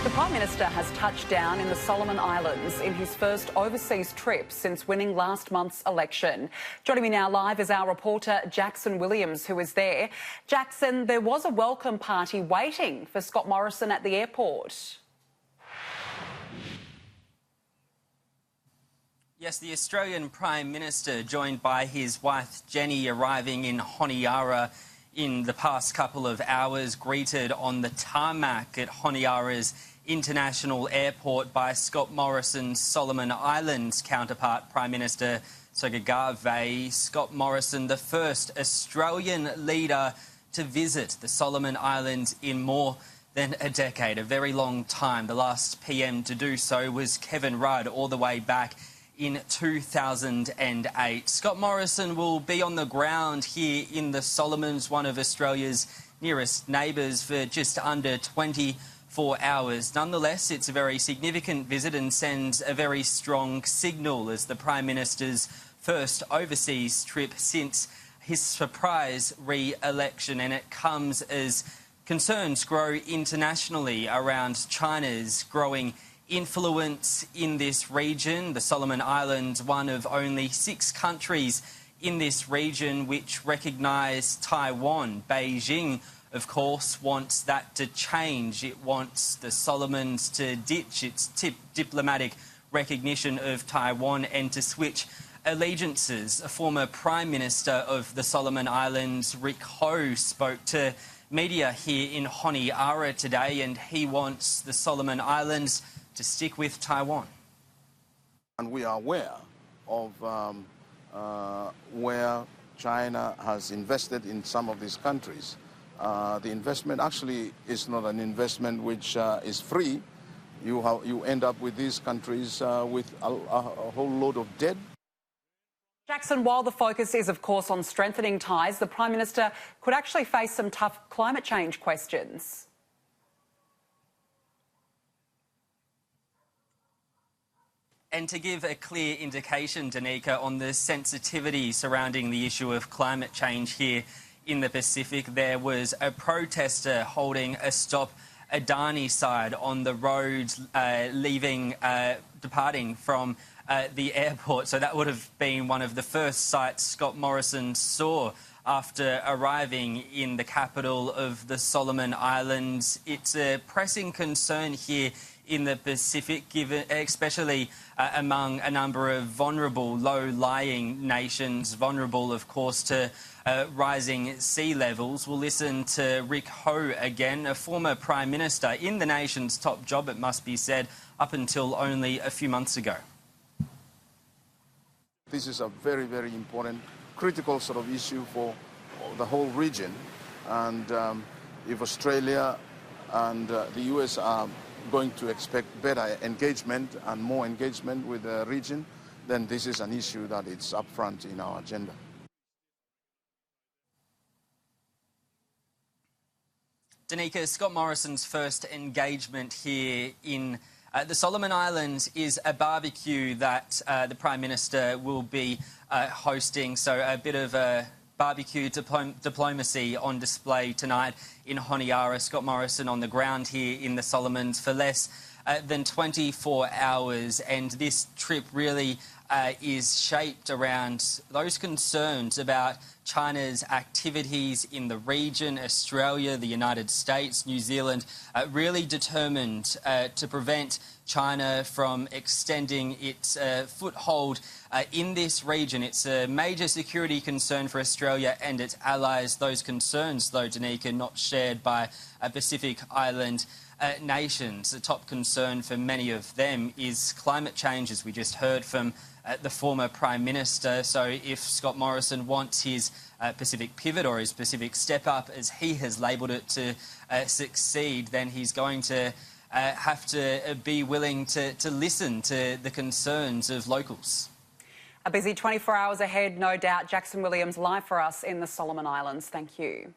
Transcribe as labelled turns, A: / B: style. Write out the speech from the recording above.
A: The Prime Minister has touched down in the Solomon Islands in his first overseas trip since winning last month's election. Joining me now live is our reporter Jackson Williams, who is there. Jackson, there was a welcome party waiting for Scott Morrison at the airport.
B: Yes, the Australian Prime Minister, joined by his wife Jenny, arriving in Honiara in the past couple of hours, greeted on the tarmac at Honiara's International Airport by Scott Morrison's Solomon Islands counterpart, Prime Minister Sogavare. Scott Morrison, the first Australian leader to visit the Solomon Islands in more than a decade, a very long time. The last PM to do so was Kevin Rudd, all the way back in 2008. Scott Morrison will be on the ground here in the Solomons, one of Australia's nearest neighbours, for just under 24 hours. Nonetheless, it's a very significant visit and sends a very strong signal as the Prime Minister's first overseas trip since his surprise re-election, and it comes as concerns grow internationally around China's growing influence in this region. The Solomon Islands, one of only 6 countries in this region which recognise Taiwan. Beijing, of course, wants that to change. It wants the Solomons to ditch its diplomatic recognition of Taiwan and to switch allegiances. A former Prime Minister of the Solomon Islands, Rick Ho, spoke to media here in Honiara today, and he wants the Solomon Islands to stick with Taiwan.
C: And we are aware of where China has invested in some of these countries. The investment actually is not an investment which is free. You end up with these countries with a whole load of debt.
A: Jackson, while the focus is, of course, on strengthening ties, the Prime Minister could actually face some tough climate change questions.
B: And to give a clear indication, Danica, on the sensitivity surrounding the issue of climate change here in the Pacific, there was a protester holding a stop Adani side on the road departing from the airport. So that would have been one of the first sights Scott Morrison saw after arriving in the capital of the Solomon Islands. It's a pressing concern here in the Pacific, given especially among a number of vulnerable, low-lying nations, vulnerable, of course, to rising sea levels. We'll listen to Rick Ho again, a former Prime Minister in the nation's top job, it must be said, up until only a few months ago.
C: This is a very, very important, critical sort of issue for the whole region. And if Australia and the US are going to expect better engagement and more engagement with the region, then this is an issue that it's up front in our agenda.
B: Danica, Scott Morrison's first engagement here in the Solomon Islands is a barbecue that the Prime Minister will be hosting, so a bit of a barbecue diplomacy on display tonight in Honiara. Scott Morrison on the ground here in the Solomons for less than 24 hours, and this trip really is shaped around those concerns about China's activities in the region. Australia, the United States, New Zealand, really determined to prevent China from extending its foothold in this region. It's a major security concern for Australia and its allies. Those concerns, though, Danica, not shared by Pacific Island nations. The top concern for many of them is climate change, as we just heard from the former Prime Minister. So if Scott Morrison wants his Pacific pivot or his Pacific step up, as he has labelled it, to succeed, then he's going to have to be willing to listen to the concerns of locals.
A: A busy 24 hours ahead, no doubt. Jackson Williams live for us in the Solomon Islands. Thank you.